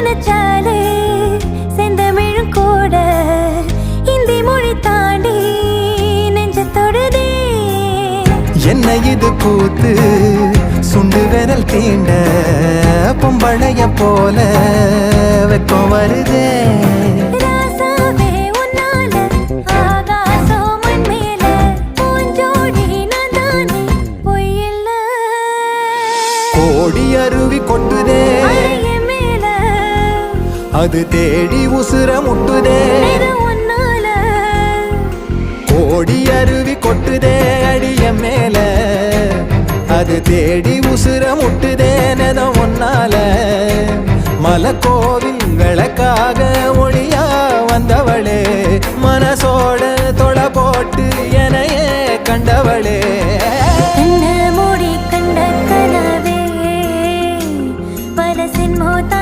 நினைச்சாலே செந்தமிழும் கூட இந்தி மொழி தாண்டி நெஞ்ச தொடுதே. என்ன இது கூத்து சுண்டு விரல் தீண்ட பொம்பளைய போல வெக்கம் வருதே. ராசாவே உன்னால ஆகாசம் மண் மேல பூஞ்சோடி நான் தானே பொய்யில்ல. கோடி அருவி கொட்டுதே அறைய மேல அது தேடி உசுர முட்டுதே. இது உன்னால கோடி அருவி கொட்டுதே அடிய மேல அது தேடி உசுர முட்டுதே. நெதம் ஒன்னால மலை கோவில்